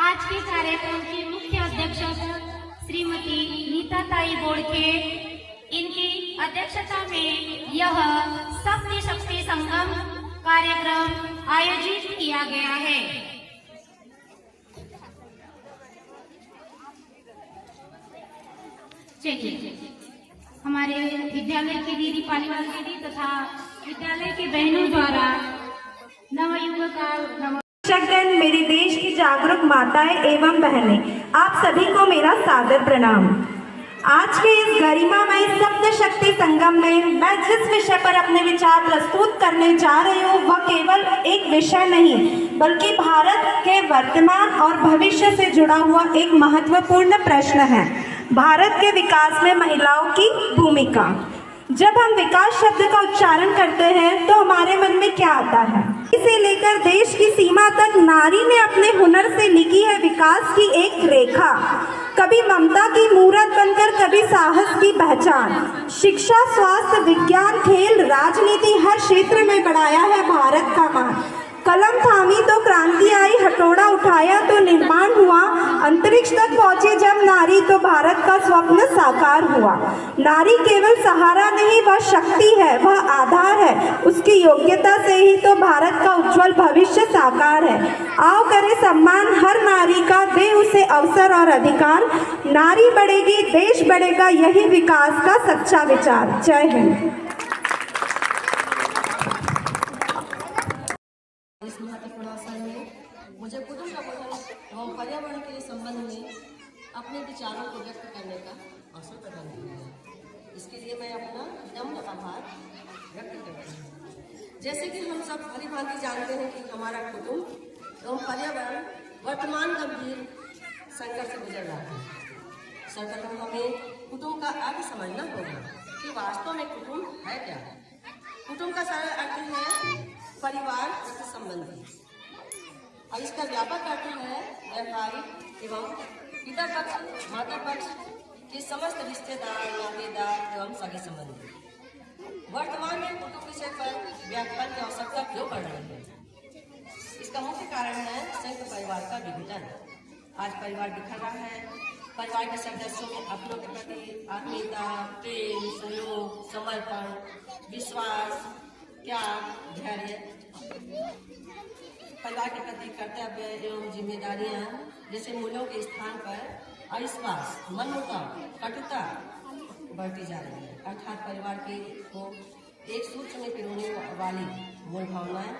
आज के कार्यक्रम की मुख्य अध्यक्षा श्रीमती नीताताई बोड़के, इनकी अध्यक्षता में यह सप्त शक्ति संगम कार्यक्रम आयोजित किया गया है। चलिए हमारे विद्यालय की दीदी पालीवाल दीदी तथा विद्यालय की बहनों द्वारा नवयुवक शिक्षकगण, मेरे देश की जागरूक माताएं एवं बहनें, आप सभी को मेरा सादर प्रणाम। आज के इस गरिमामय सप्त शक्ति संगम में मैं जिस विषय पर अपने विचार प्रस्तुत करने जा रही हूँ वह केवल एक विषय नहीं बल्कि भारत के वर्तमान और भविष्य से जुड़ा हुआ एक महत्वपूर्ण प्रश्न है, भारत के विकास में महिलाओं की भूमिका। जब हम विकास शब्द का उच्चारण करते हैं तो हमारे मन में क्या आता है? इसे लेकर देश की सीमा तक नारी ने अपने हुनर से लिखी है विकास की एक रेखा, कभी ममता की मूरत बनकर, कभी साहस की पहचान। शिक्षा, स्वास्थ्य, विज्ञान, खेल, राजनीति हर क्षेत्र में बढ़ाया है भारत का मान। कलम थामी तो क्रांति आई, हथौड़ा उठाया तो निर्माण हुआ, अंतरिक्ष तक पहुंची जब नारी तो भारत का स्वप्न साकार हुआ। नारी केवल सहारा नहीं, वह शक्ति है, वह आधार है, उसकी योग्यता से ही तो भारत का उज्जवल भविष्य साकार है। आओ करें सम्मान हर नारी का, दे उसे अवसर और अधिकार। नारी बढ़ेगी देश बढ़ेगा, यही विकास का सच्चा विचार। जय हिंद। इस महत्वपूर्ण अवसर में मुझे कुदूषण एवं पर्यावरण के संबंध में अपने विचारों को व्यक्त करने का अवसर प्रदान किया है। इसके लिए मैं अपना नम्र आभार व्यक्त करती हूँ। जैसे कि हम सब भली भांति जानते हैं कि हमारा कुटुंब एवं पर्यावरण वर्तमान गंभीर संकट से गुजर रहा है। सर्वप्रथम हमें कुटुंब का अर्थ समझना होगा कि वास्तव में कुटुंब है क्या। कुटुंब का सरल अर्थ है परिवार तथा संबंधी, और इसका व्यापक अर्थ है व्यवहारिक एवं पिता पक्ष माता पक्ष के समस्त रिश्तेदार, नातेदार एवं सगे संबंधी। वर्तमान में कुटुंब विषय पर व्याख्यान की आवश्यकता क्यों पड़ रही है? इसका मुख्य कारण है संयुक्त परिवार का विघटन। आज परिवार बिखर रहा है। परिवार के सदस्यों में अपनों के प्रति आत्मीयता, प्रेम, सहयोग, समर्पण, विश्वास, त्याग, धैर्य, परिवार के प्रति कर्तव्य एवं जिम्मेदारियां जैसे मूल्यों के स्थान पर अविश्वास, मनमुटाव, कटुता बढ़ती जा रही है। अर्थात परिवार के को एक सूत्र में पिरोने वाली मूल भावनाएं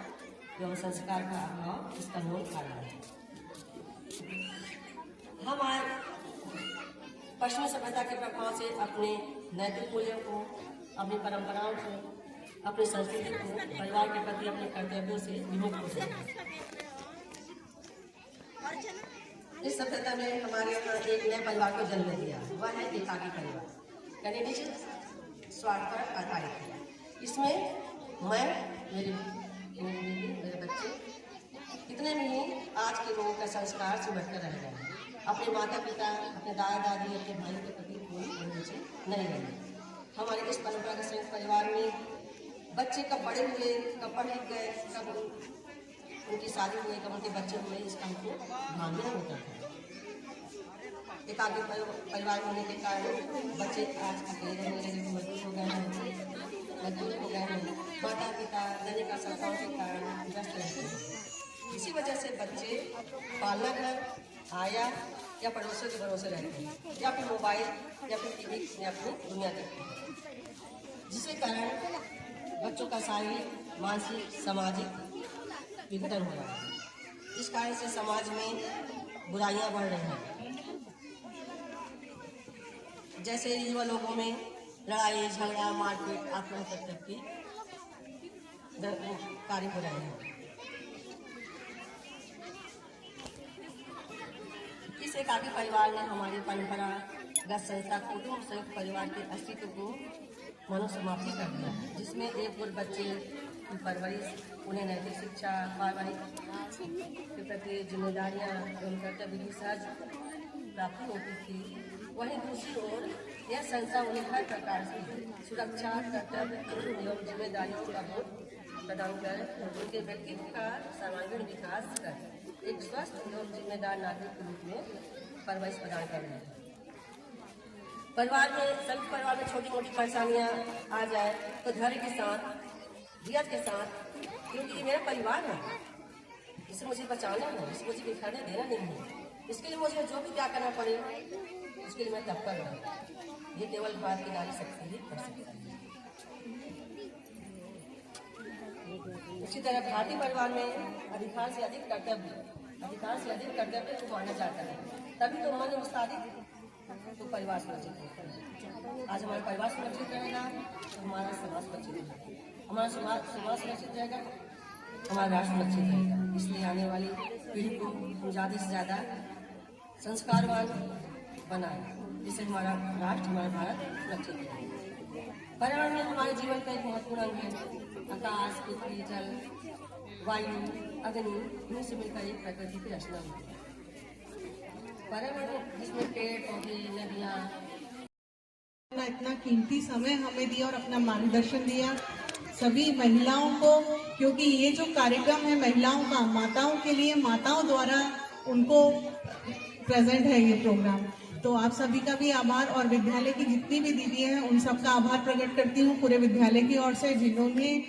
एवं संस्कार का अभाव इसका मूल कारण है। हम आज पश्चिमी सभ्यता के प्रभाव से अपने नैतिक मूल्यों को, अपनी परंपराओं को, अपनी संस्कृति को, परिवार के प्रति अपने कर्तव्यों से विमुक्त हो गए। इस सभ्यता ने हमारे यहाँ एक नए परिवार को जन्म दिया, वह है एकाकी परिवार, यानी निज स्वार्थ पर आधारित है। इसमें मैं, मेरे बच्चे, इतने में ही आज के लोगों का संस्कार सिमट कर रह गए। अपने माता पिता, अपने दादा दादी, अपने भाई के प्रति कोई रुचि नहीं रही। हमारे इस परंपरागत संयुक्त परिवार में बच्चे कब बड़े हुए, कब पढ़ लिख गए, कब उनकी शादी हुई, कब उनके बच्चे हुए, इसका हमको ध्यान नहीं होता था। एकाकी परिवार होने के कारण बच्चे आज अकेले रहने लगे, मजबूर हो गए हैं। माता पिता दैनिक आवश्यकताओं के कारण व्यस्त रहते हैं। इसी वजह से बच्चे पालना घर, आया या पड़ोसियों के भरोसे रहते हैं, या फिर मोबाइल या फिर टीवी या अपनी दुनिया देखते हैं, जिसके कारण बच्चों का शारीरिक, मानसिक, सामाजिक विघटन हो रहा है। इस कारण से समाज में बुराइयां बढ़ रही हैं। जैसे युवा लोगों में लड़ाई झगड़ा, मारपीट, आत्महत्या तक की कार्य हो रहे हैं। इस एकाकी परिवार ने हमारी परंपरागत संस्था कुटुंब संयुक्त परिवार के अस्तित्व को मानव समाप्ति कर दिया है, जिसमें एक गुट बच्चे की परवरिश, उन्हें नैतिक शिक्षा, पारिवारिक के प्रति जिम्मेदारियां एवं कर्तव्य की सहज प्राप्ति होती थी। वहीं दूसरी ओर यह संस्था उन्हें हर प्रकार से सुरक्षा, कर्तव्य एवं जिम्मेदारियों का बोध प्रदान कर उनके व्यक्तित्व का सर्वांगीण विकास कर एक स्वस्थ एवं जिम्मेदार नागरिक के रूप में परवरिश प्रदान करना है। परिवार में संयुक्त परिवार में छोटी मोटी परेशानियां आ जाए तो धैर्य के साथ, धीरज के साथ, क्योंकि ये मेरा परिवार है, इसे मुझे बचाना है, इसे मुझे बिखरने देना नहीं है। इसके लिए मुझे जो भी क्या करना पड़े उसके लिए मैं तत्पर रहूँ। ये केवल भारत की नारी शक्ति ही कर सकती है। इसी तरह भारतीय परिवार में अधिकार से अधिक कर्तव्य को माना जाता है, तभी तो मन मुस्तादिक तो परिवार सुरक्षित रहता है। आज हमारा परिवार सुरक्षित रहेगा तो हमारा समाज सुरक्षित रहेगा, हमारा समाज सुरक्षित रहेगा, हमारा राष्ट्र सुरक्षित रहेगा। इसलिए आने वाली पीढ़ी को हम ज़्यादा से ज़्यादा संस्कारवान बनाए, जिससे हमारा राष्ट्र, हमारा भारत सुरक्षित रहे। पर्यावरण में हमारे जीवन का एक महत्वपूर्ण अंग है। आकाश, पृथ्वी, जल, वायु, अग्नि, इन्हीं से मिलकर एक प्रकृति की रचना होती है। पर्यावरण जिसमें पेड़, पौधे, नदियाँ, इतना कीमती समय हमें दिया और अपना मार्गदर्शन दिया सभी महिलाओं को, क्योंकि ये जो कार्यक्रम है महिलाओं का, माताओं के लिए, माताओं द्वारा उनको प्रेजेंट है ये प्रोग्राम। तो आप सभी का भी आभार और विद्यालय की जितनी भी दीदी हैं उन सबका आभार प्रकट करती हूँ पूरे विद्यालय की ओर से, जिन्होंने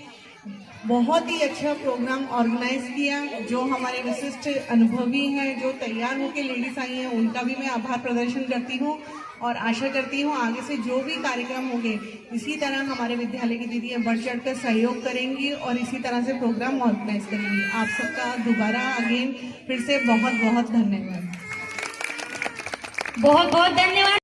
बहुत ही अच्छा प्रोग्राम ऑर्गेनाइज किया। जो हमारे विशिष्ट अनुभवी हैं, जो तैयार होकर लेडीज आई हैं, उनका भी मैं आभार प्रदर्शन करती हूँ और आशा करती हूँ आगे से जो भी कार्यक्रम होंगे इसी तरह हमारे विद्यालय की दीदियाँ बढ़ चढ़कर सहयोग करेंगी और इसी तरह से प्रोग्राम ऑर्गेनाइज करेंगी। आप सबका दोबारा अगेन फिर से बहुत बहुत धन्यवाद। बहुत बहुत धन्यवाद।